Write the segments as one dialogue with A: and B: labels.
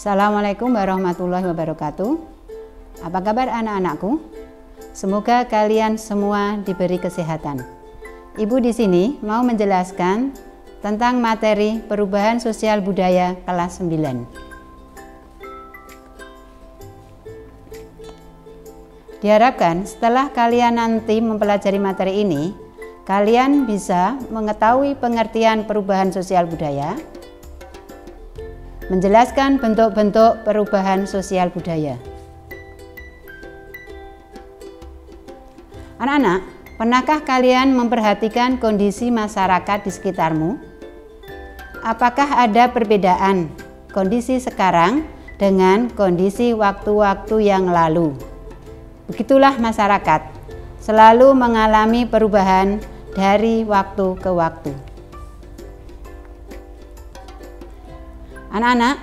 A: Assalamualaikum warahmatullahi wabarakatuh. Apa kabar anak-anakku? Semoga kalian semua diberi kesehatan. Ibu di sini mau menjelaskan tentang materi perubahan sosial budaya kelas 9. Diharapkan setelah kalian nanti mempelajari materi ini, kalian bisa mengetahui pengertian perubahan sosial budaya, menjelaskan bentuk-bentuk perubahan sosial budaya. Anak-anak, pernahkah kalian memperhatikan kondisi masyarakat di sekitarmu? Apakah ada perbedaan kondisi sekarang dengan kondisi waktu-waktu yang lalu? Begitulah masyarakat, selalu mengalami perubahan dari waktu ke waktu. Anak-anak,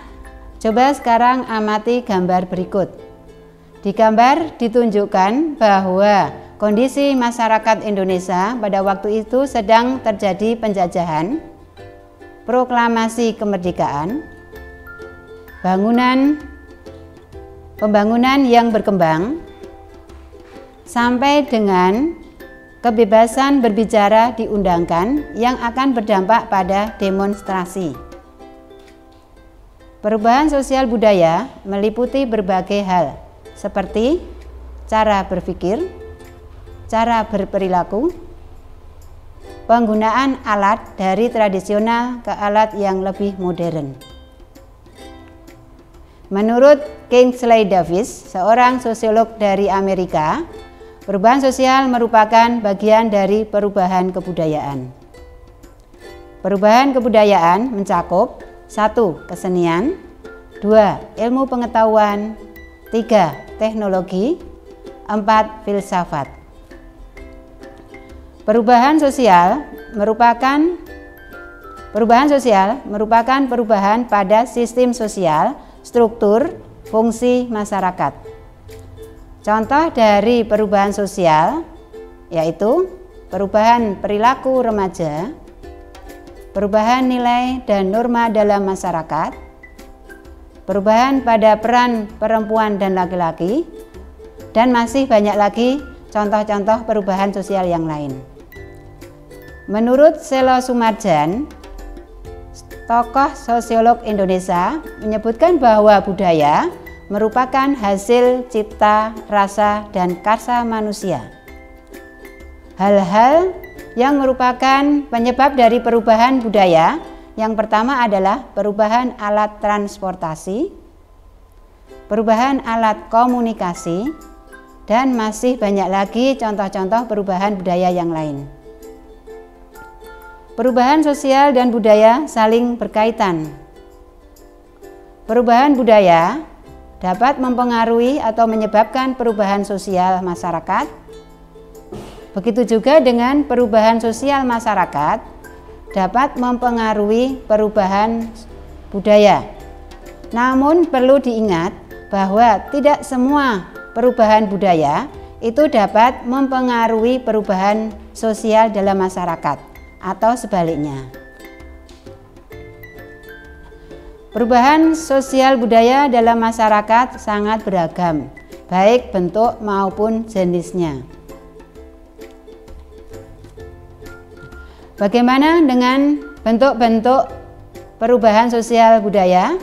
A: coba sekarang amati gambar berikut. Di gambar ditunjukkan bahwa kondisi masyarakat Indonesia pada waktu itu sedang terjadi penjajahan, proklamasi kemerdekaan, pembangunan yang berkembang, sampai dengan kebebasan berbicara diundangkan yang akan berdampak pada demonstrasi. Perubahan sosial budaya meliputi berbagai hal seperti cara berpikir, cara berperilaku, penggunaan alat dari tradisional ke alat yang lebih modern. Menurut Kingsley Davis, seorang sosiolog dari Amerika, perubahan sosial merupakan bagian dari perubahan kebudayaan. Perubahan kebudayaan mencakup 1. Kesenian, 2. Ilmu pengetahuan, 3. Teknologi, 4. Filsafat. Perubahan sosial merupakan perubahan pada sistem sosial, struktur, fungsi masyarakat. Contoh dari perubahan sosial yaitu perubahan perilaku remaja, perubahan nilai dan norma dalam masyarakat, perubahan pada peran perempuan dan laki-laki, dan masih banyak lagi contoh-contoh perubahan sosial yang lain. Menurut Selo Soemardjan, tokoh sosiolog Indonesia, menyebutkan bahwa budaya merupakan hasil cipta, rasa, dan karsa manusia. Hal-hal yang merupakan penyebab dari perubahan budaya yang pertama adalah perubahan alat transportasi, perubahan alat komunikasi, dan masih banyak lagi contoh-contoh perubahan budaya yang lain. Perubahan sosial dan budaya saling berkaitan. Perubahan budaya dapat mempengaruhi atau menyebabkan perubahan sosial masyarakat. Begitu juga dengan perubahan sosial masyarakat dapat mempengaruhi perubahan budaya. Namun perlu diingat bahwa tidak semua perubahan budaya itu dapat mempengaruhi perubahan sosial dalam masyarakat atau sebaliknya. Perubahan sosial budaya dalam masyarakat sangat beragam, baik bentuk maupun jenisnya. Bagaimana dengan bentuk-bentuk perubahan sosial budaya?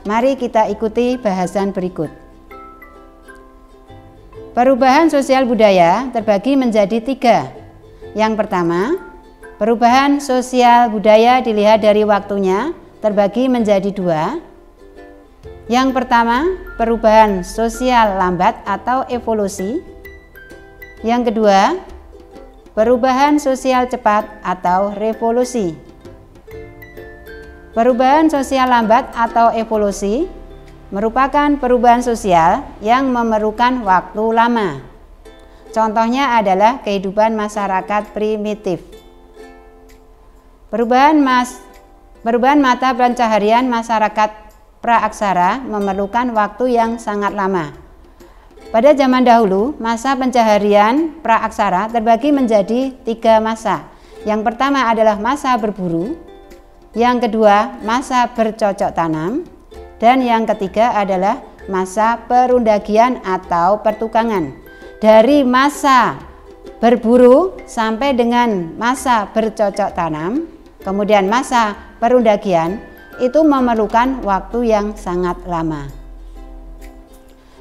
A: Mari kita ikuti bahasan berikut. Perubahan sosial budaya terbagi menjadi 3. Yang pertama, perubahan sosial budaya dilihat dari waktunya terbagi menjadi 2. Yang pertama, perubahan sosial lambat atau evolusi. Yang kedua, perubahan sosial cepat atau revolusi. Perubahan sosial lambat atau evolusi merupakan perubahan sosial yang memerlukan waktu lama. Contohnya adalah kehidupan masyarakat primitif. Perubahan mata pencaharian masyarakat praaksara memerlukan waktu yang sangat lama. Pada zaman dahulu, masa pencaharian praaksara terbagi menjadi 3 masa. Yang pertama adalah masa berburu, yang kedua masa bercocok tanam, Dan yang ketiga adalah masa perundagian atau pertukangan. Dari masa berburu sampai dengan masa bercocok tanam, kemudian masa perundagian, itu memerlukan waktu yang sangat lama.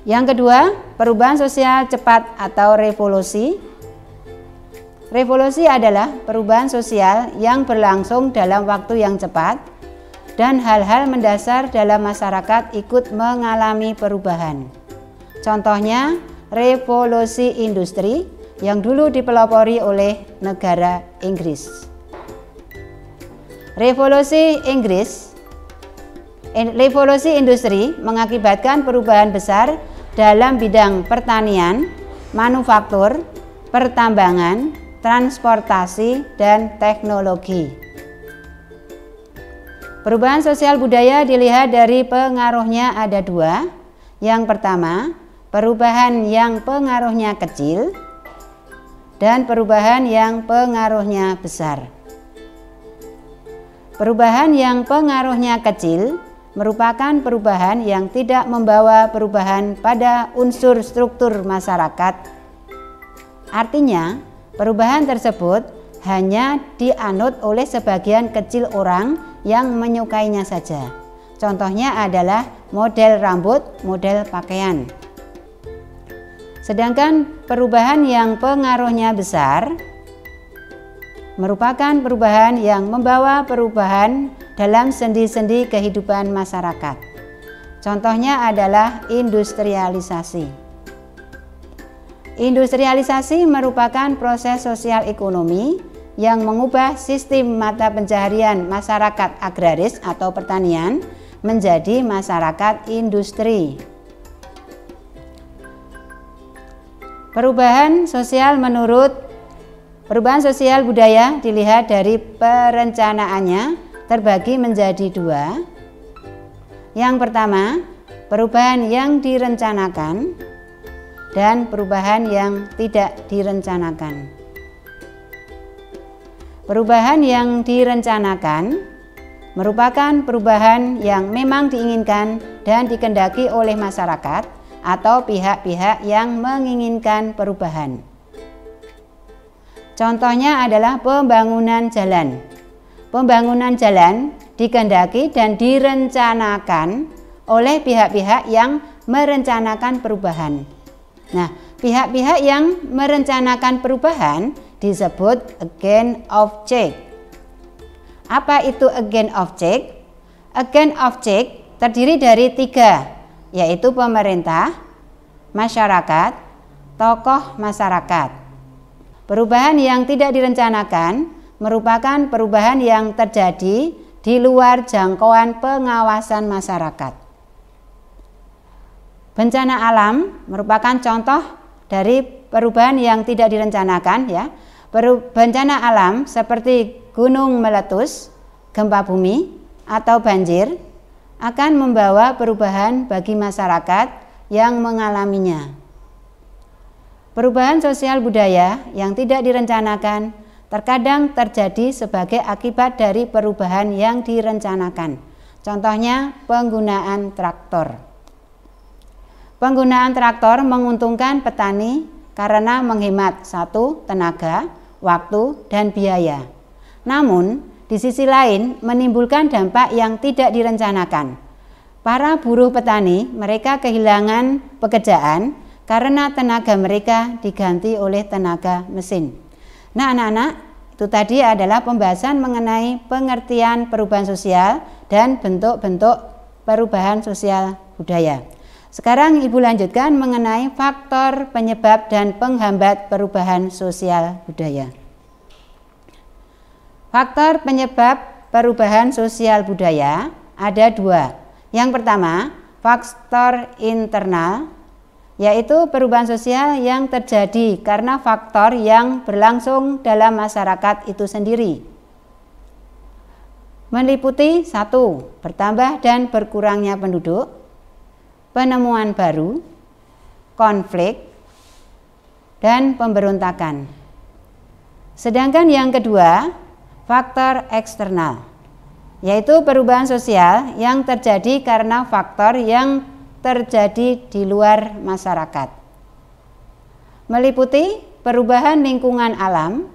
A: Yang kedua, perubahan sosial cepat atau revolusi. Revolusi adalah perubahan sosial yang berlangsung dalam waktu yang cepat dan hal-hal mendasar dalam masyarakat ikut mengalami perubahan. Contohnya, revolusi industri yang dulu dipelopori oleh negara Inggris. Revolusi industri mengakibatkan perubahan besar dalam bidang pertanian, manufaktur, pertambangan, transportasi, dan teknologi. Perubahan sosial budaya dilihat dari pengaruhnya ada dua. Yang pertama, perubahan yang pengaruhnya kecil dan perubahan yang pengaruhnya besar. Perubahan yang pengaruhnya kecil merupakan perubahan yang tidak membawa perubahan pada unsur struktur masyarakat. Artinya, perubahan tersebut hanya dianut oleh sebagian kecil orang yang menyukainya saja. Contohnya adalah model rambut, model pakaian. Sedangkan perubahan yang pengaruhnya besar merupakan perubahan yang membawa perubahan dalam sendi-sendi kehidupan masyarakat. Contohnya adalah industrialisasi. Industrialisasi merupakan proses sosial ekonomi yang mengubah sistem mata pencaharian masyarakat agraris atau pertanian menjadi masyarakat industri. Perubahan sosial budaya dilihat dari perencanaannya terbagi menjadi dua. Yang pertama, perubahan yang direncanakan dan perubahan yang tidak direncanakan. Perubahan yang direncanakan merupakan perubahan yang memang diinginkan dan dikehendaki oleh masyarakat atau pihak-pihak yang menginginkan perubahan. Contohnya adalah pembangunan jalan. Pembangunan jalan dikehendaki dan direncanakan oleh pihak-pihak yang merencanakan perubahan. Nah, pihak-pihak yang merencanakan perubahan disebut agent of change. Apa itu agent of change? Agent of change terdiri dari tiga, yaitu pemerintah, masyarakat, tokoh masyarakat. Perubahan yang tidak direncanakan merupakan perubahan yang terjadi di luar jangkauan pengawasan masyarakat. Bencana alam merupakan contoh dari perubahan yang tidak direncanakan, ya. Bencana alam seperti gunung meletus, gempa bumi, atau banjir akan membawa perubahan bagi masyarakat yang mengalaminya. Perubahan sosial budaya yang tidak direncanakan terkadang terjadi sebagai akibat dari perubahan yang direncanakan. Contohnya penggunaan traktor. Penggunaan traktor menguntungkan petani karena menghemat satu, tenaga, waktu, dan biaya. Namun, di sisi lain menimbulkan dampak yang tidak direncanakan. Para buruh petani mereka kehilangan pekerjaan karena tenaga mereka diganti oleh tenaga mesin. Nah, anak-anak, itu tadi adalah pembahasan mengenai pengertian perubahan sosial dan bentuk-bentuk perubahan sosial budaya. Sekarang Ibu lanjutkan mengenai faktor penyebab dan penghambat perubahan sosial budaya. Faktor penyebab perubahan sosial budaya ada dua. Yang pertama, faktor internal, yaitu perubahan sosial yang terjadi karena faktor yang berlangsung dalam masyarakat itu sendiri. Meliputi satu, bertambah dan berkurangnya penduduk, penemuan baru, konflik, dan pemberontakan. Sedangkan yang kedua, faktor eksternal, yaitu perubahan sosial yang terjadi karena faktor yang terjadi di luar masyarakat. Meliputi perubahan lingkungan alam,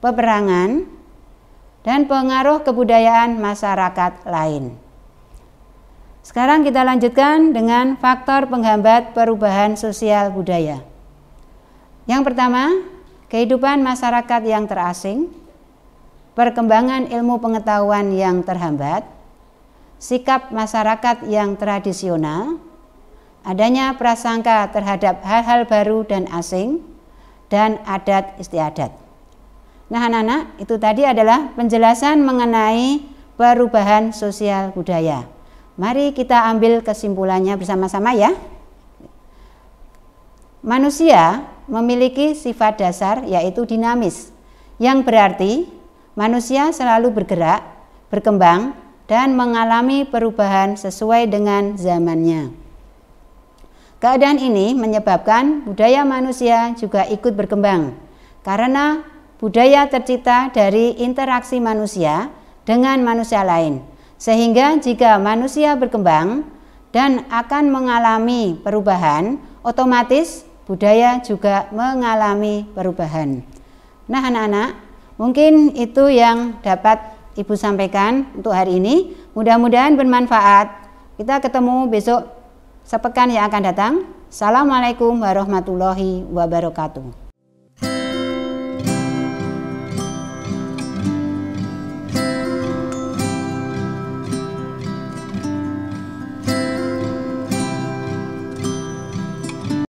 A: peperangan, dan pengaruh kebudayaan masyarakat lain. Sekarang kita lanjutkan dengan faktor penghambat perubahan sosial budaya. Yang pertama, kehidupan masyarakat yang terasing, perkembangan ilmu pengetahuan yang terhambat, sikap masyarakat yang tradisional, adanya prasangka terhadap hal-hal baru dan asing, dan adat istiadat. Nah anak-anak, itu tadi adalah penjelasan mengenai perubahan sosial budaya. Mari kita ambil kesimpulannya bersama-sama ya. Manusia memiliki sifat dasar yaitu dinamis, yang berarti manusia selalu bergerak, berkembang, dan mengalami perubahan sesuai dengan zamannya. Keadaan ini menyebabkan budaya manusia juga ikut berkembang, karena budaya tercipta dari interaksi manusia dengan manusia lain. Sehingga jika manusia berkembang dan akan mengalami perubahan, otomatis budaya juga mengalami perubahan. Nah anak-anak, mungkin itu yang dapat Ibu sampaikan untuk hari ini. Mudah-mudahan bermanfaat. Kita ketemu besok sepekan yang akan datang. Assalamualaikum warahmatullahi wabarakatuh.